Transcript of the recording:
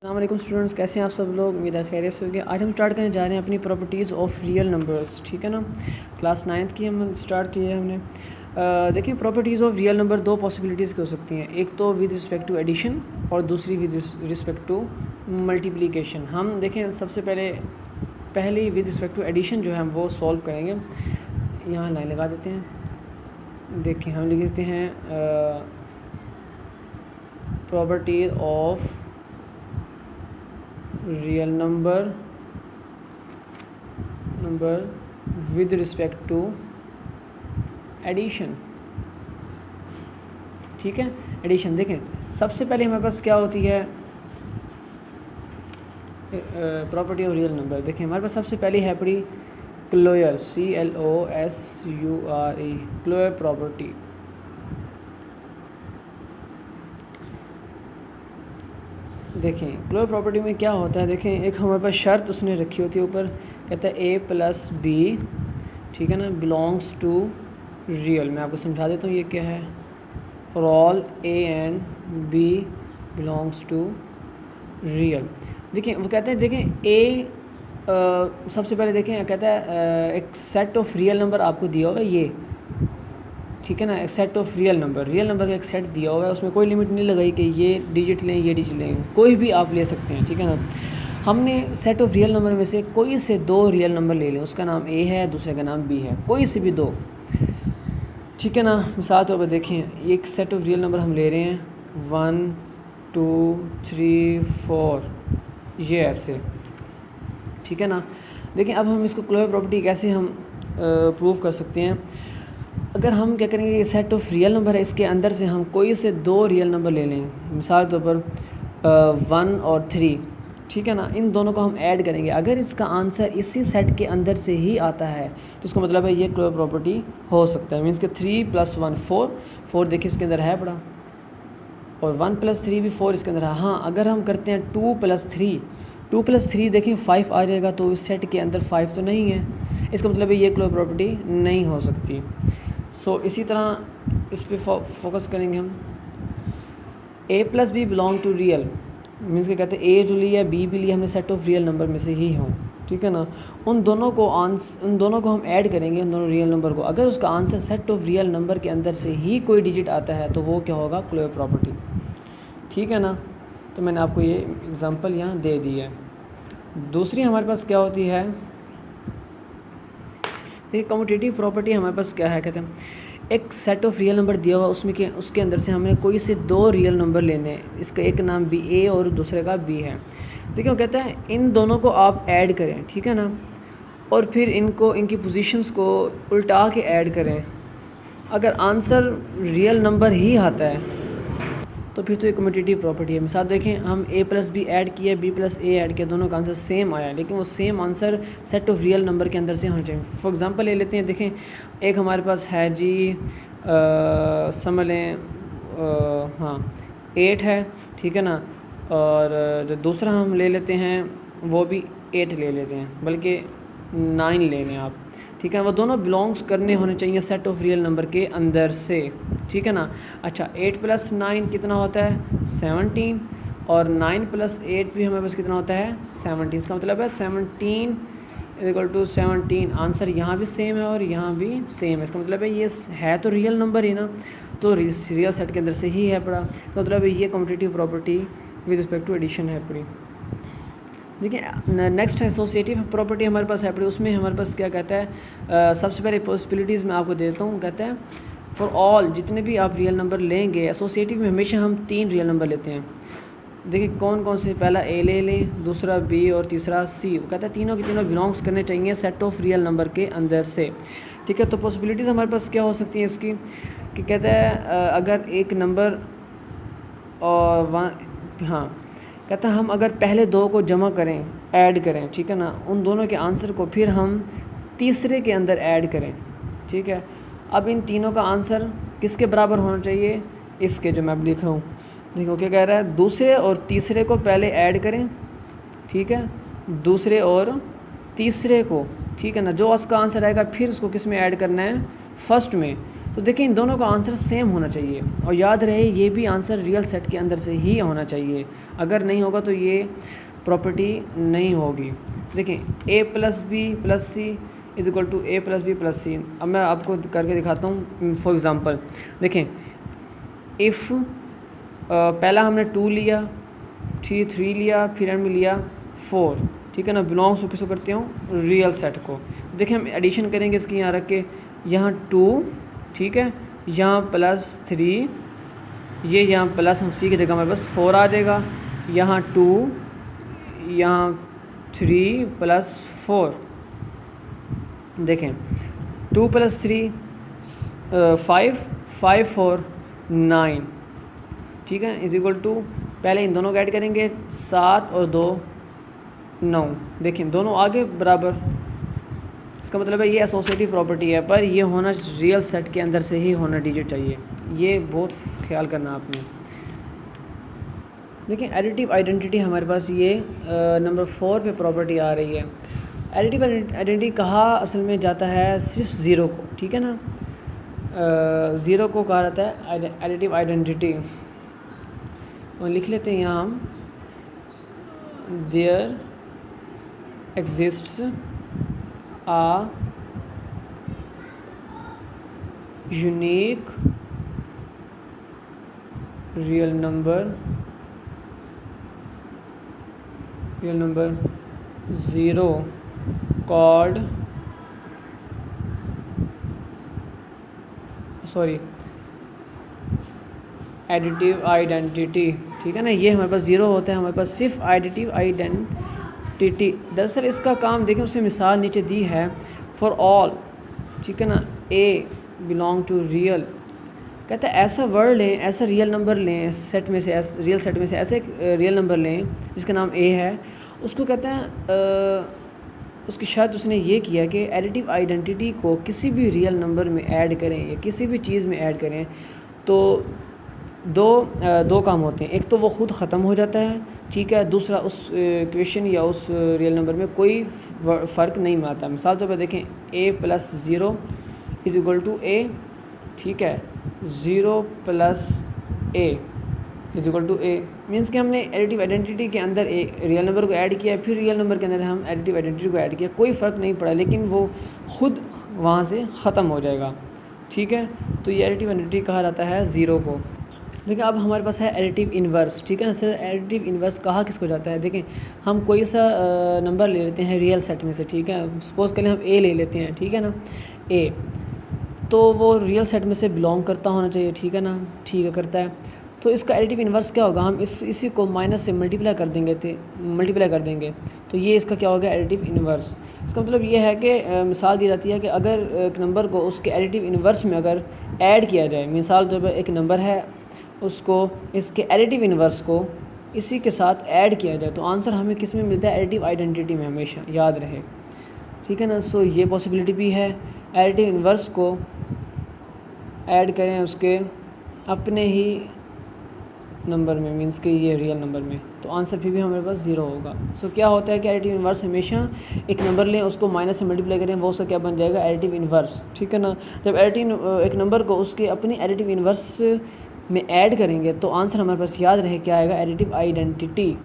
अस्सलाम स्टूडेंट्स, कैसे हैं आप सब लोग। उम्मीद है खैरियत से होंगे। आज हम स्टार्ट करने जा रहे हैं अपनी प्रॉपर्टीज़ ऑफ रियल नंबर्स। ठीक है ना, क्लास 9th की हम स्टार्ट की है हमने। देखिए, प्रॉपर्टीज़ ऑफ रियल नंबर दो पॉसिबिलिटीज़ की हो सकती हैं। एक तो विद रिस्पेक्ट टू एडिशन और दूसरी विद रिस्पेक्ट टू मल्टीप्लिकेशन। हम देखें सबसे पहले विद रिस्पेक्ट टू एडिशन जो है हम वो सॉल्व करेंगे। यहाँ लाइन लगा देते हैं। देखिए हम लिख देते हैं properties of real number with respect to addition. ठीक है, एडिशन देखें सबसे पहले हमारे पास क्या होती है प्रॉपर्टी ऑफ रियल नंबर। देखिए हमारे पास सबसे पहली है पड़ी क्लोयर, CLOSURE, क्लोयर प्रॉपर्टी। देखें क्लोयर प्रॉपर्टी में क्या होता है, देखें एक हमारे पास शर्त उसने रखी होती है ऊपर, कहता है A+B, ठीक है ना, बिलोंग्स टू रियल। मैं आपको समझा देता हूँ ये क्या है। For all A and B belongs to real. देखिए वो कहते हैं, देखें A सबसे पहले देखें कहता है एक सेट ऑफ रियल नंबर आपको दिया होगा ये, ठीक है ना, एक सेट ऑफ रियल नंबर का एक सेट दिया हुआ है। उसमें कोई लिमिट नहीं लगाई कि ये डिजिट लें ये डिजिट लें, कोई भी आप ले सकते हैं। ठीक है ना, हमने सेट ऑफ रियल नंबर में से कोई से दो रियल नंबर ले लें, उसका नाम A है, दूसरे का नाम B है, कोई से भी दो। ठीक है ना, मिसाल तौर पर देखें एक सेट ऑफ रियल नंबर हम ले रहे हैं 1 2 3 4, ये ऐसे। ठीक है ना, देखें अब हम इसको क्लोयर प्रॉपर्टी कैसे हम प्रूव कर सकते हैं। अगर हम क्या करेंगे, ये सेट ऑफ रियल नंबर है, इसके अंदर से हम कोई से दो रियल नंबर ले लें, मिसाल तौर पर 1 और 3। ठीक है ना, इन दोनों को हम ऐड करेंगे। अगर इसका आंसर इसी सेट के अंदर से ही आता है तो इसका मतलब है ये क्लोयर प्रॉपर्टी हो सकता है। मीन्स कि 3 + 1 4 देखिए इसके अंदर है पड़ा, और 1 + 3 भी 4 इसके अंदर है। हाँ, अगर हम करते हैं 2 + 3 देखें 5 आ जाएगा, तो इस सेट के अंदर 5 तो नहीं है, इसका मतलब है ये क्लोयर प्रॉपर्टी नहीं हो सकती। इसी तरह इस पे फोकस करेंगे हम। A+B belong to real, means के कहते हैं A जो लिया B भी लिया हमने सेट ऑफ रियल नंबर में से ही हों। ठीक है ना, उन दोनों को हम ऐड करेंगे, उन दोनों रियल नंबर को। अगर उसका answer set of real number के अंदर से ही कोई डिजिट आता है तो वो क्या होगा, क्लोयर प्रॉपर्टी। ठीक है ना, तो मैंने आपको ये एग्जांपल यहाँ दे दी है। दूसरी हमारे पास क्या होती है, देखिए कम्यूटेटिव प्रॉपर्टी हमारे पास क्या है, कहते हैं एक सेट ऑफ रियल नंबर दिया हुआ, उसके अंदर से हमने कोई से दो रियल नंबर लेने हैं, इसका एक नाम B A और दूसरे का B है। देखिए वो कहता है इन दोनों को आप ऐड करें, ठीक है ना, और फिर इनकी पोजीशंस को उल्टा के ऐड करें। अगर आंसर रियल नंबर ही आता है तो फिर तो ये कम्यूटेटिव प्रॉपर्टी है। मिसाल देखें हम A+B ऐड किया, B+A ऐड किया, दोनों का आंसर सेम आया, लेकिन वो same answer set of real number के अंदर से होना चाहिए। फॉर एग्जांपल ले लेते हैं, देखें एक हमारे पास है जी समझ लें हाँ 8 है, ठीक है ना, और जो दूसरा हम ले लेते हैं वो भी 8 ले लेते हैं, बल्कि 9 ले लें आप। ठीक है, वो दोनों बिलोंग्स करने होने चाहिए सेट ऑफ रियल नंबर के अंदर से। ठीक है ना। अच्छा 8 + 9 कितना होता है, 17, और 9 + 8 भी हमारे पास कितना होता है, 17। इसका मतलब है 17 = 17। आंसर यहाँ भी सेम है और यहाँ भी सेम है। इसका मतलब है ये है तो रियल नंबर ही ना, तो रियल सेट के अंदर से ही है पड़ा। इसका मतलब है ये commutative property with respect to addition है पड़ी। देखिए नेक्स्ट है एसोसिएटिव प्रॉपर्टी हमारे पास है पड़ी। उसमें हमारे पास क्या कहता है, सबसे पहले पॉसिबिलिटीज़ मैं आपको देता हूँ। कहता है फॉर ऑल, जितने भी आप रियल नंबर लेंगे, एसोसिएटिव में हमेशा हम 3 रियल नंबर लेते हैं। देखिए कौन कौन से, पहला A ले लें, दूसरा B और तीसरा C। वो कहता है तीनों के तीनों बिलोंग्स करने चाहिए सेट ऑफ रियल नंबर के अंदर से। ठीक है, तो पॉसिबिलिटीज़ हमारे पास क्या हो सकती हैं इसकी, कि कहता है अगर एक नंबर और कहता है हम अगर पहले दो को जमा करें, ऐड करें, ठीक है ना, उन दोनों के आंसर को फिर हम तीसरे के अंदर ऐड करें। ठीक है, अब इन तीनों का आंसर किसके बराबर होना चाहिए, इसके, जो मैं अब लिख रहा हूँ। देखो क्या कह रहा है, दूसरे और तीसरे को पहले ऐड करें, ठीक है, दूसरे और तीसरे को, ठीक है ना, जो उसका आंसर आएगा फिर उसको किस में ऐड करना है, फर्स्ट में। तो देखिए इन दोनों का आंसर सेम होना चाहिए, और याद रहे ये भी आंसर रियल सेट के अंदर से ही होना चाहिए। अगर नहीं होगा तो ये प्रॉपर्टी नहीं होगी। देखें a plus B plus C is equal to A plus B plus C. अब मैं आपको करके दिखाता हूँ। फॉर एग्ज़ाम्पल देखें, इफ़ पहला हमने 2 लिया, फिर 3 लिया, फिर हमने लिया 4, ठीक है ना। बिलोंग्स को किसको करते हूँ, रियल सेट को। देखिए हम एडिशन करेंगे इसकी, यहाँ रख के, यहाँ 2, ठीक है, यहाँ प्लस 3, ये यहाँ प्लस, हम सी की जगह हमारे पास 4 आ जाएगा, यहाँ 2, यहाँ 3 प्लस 4। देखें 2 प्लस 3 5, 5 4 9, ठीक है, इज इक्वल टू, पहले इन दोनों को ऐड करेंगे, 7 और 2 9। देखें दोनों आगे बराबर, इसका मतलब है ये एसोसिएटिव प्रॉपर्टी है, पर ये होना रियल सेट के अंदर से ही होना डिजिट चाहिए। ये बहुत ख्याल करना आपने। देखिए एडिटिव आइडेंटिटी हमारे पास ये नंबर 4 पे प्रॉपर्टी आ रही है। एडिटिव आइडेंटिटी कहा असल में जाता है सिर्फ ज़ीरो को, ठीक है ना, ज़ीरो को कहा जाता है एडिटिव आइडेंटिटी। और लिख लेते हैं यहाँ हम, there exists a unique real number 0 called additive identity, ठीक है ना। ये हमारे पास ज़ीरो होता है, हमारे पास सिर्फ एडिटिव आइडेंटिटी। दरअसल इसका काम देखें, उससे मिसाल नीचे दी है, फॉर ऑल, ठीक है ना, ए बिलोंग टू रियल। कहता है ऐसा वर्ड लें, ऐसा रियल नंबर लें सेट में से, रियल सेट में से ऐसे एक रियल नंबर लें जिसका नाम ए है। उसको कहते हैं उसकी शर्त उसने ये किया कि एडिटिव आइडेंटिटी को किसी भी रियल नंबर में ऐड करें या किसी भी चीज़ में ऐड करें तो दो काम होते हैं। एक तो वो ख़ुद ख़त्म हो जाता है, ठीक है, दूसरा उस इक्वेशन या उस रियल नंबर में कोई फ़र्क नहीं आता। मिसाल तौर पर देखें, a plus 0 is equal to a, ठीक है, 0 plus a is equal to a, means कि हमने एडिटिव आइडेंटिटी के अंदर एक रियल नंबर को ऐड किया, फिर रियल नंबर के अंदर हम एडिटिव आइडेंटिटी को ऐड किया, कोई फ़र्क नहीं पड़ा, लेकिन वो ख़ुद वहाँ से ख़त्म हो जाएगा, ठीक है। तो ये एडिटिव आइडेंटिटी कहा जाता है ज़ीरो को। देखिए अब हमारे पास है एडिटिव इन्वर्स, ठीक है ना। सर एडिटिव इन्वर्स कहा किसको जाता है, देखें हम कोई सा नंबर ले लेते हैं रियल सेट में से, ठीक है, सपोज़ करें हम ए ले लेते हैं, ठीक है ना, ए, तो वो रियल सेट में से बिलोंग करता होना चाहिए, ठीक है ना, ठीक है, करता है। तो इसका एडिटिव इन्वर्स क्या होगा, हम इसी को माइनस से मल्टीप्लाई कर देंगे, तो ये इसका क्या होगा, एडिटिव इन्वर्स। इसका मतलब ये है कि मिसाल दी जाती है कि अगर एक नंबर को उसके एडिटिव इन्वर्स में अगर ऐड किया जाए, मिसाल तौर पर एक नंबर है, उसको इसके एडिटिव इन्वर्स को इसी के साथ ऐड किया जाए, तो आंसर हमें किस में मिलता है, एडिटिव आइडेंटिटी में, हमेशा याद रहे, ठीक है ना। सो ये पॉसिबिलिटी भी है, एडिटिव इन्वर्स को ऐड करें उसके अपने ही नंबर में, मींस कि ये रियल नंबर में, तो आंसर फिर भी हमारे पास ज़ीरो होगा। सो क्या होता है कि एडिटिव इन्वर्स हमेशा एक नंबर लें, उसको माइनस से मल्टीप्लाई करें, वो उसका क्या बन जाएगा, एडिटिव इन्वर्स, ठीक है ना। जब एडिटिव एक नंबर को उसके अपनी एडिटिव इन्वर्स में ऐड करेंगे तो आंसर हमारे पास याद रहे क्या आएगा, एडिटिव आइडेंटिटी।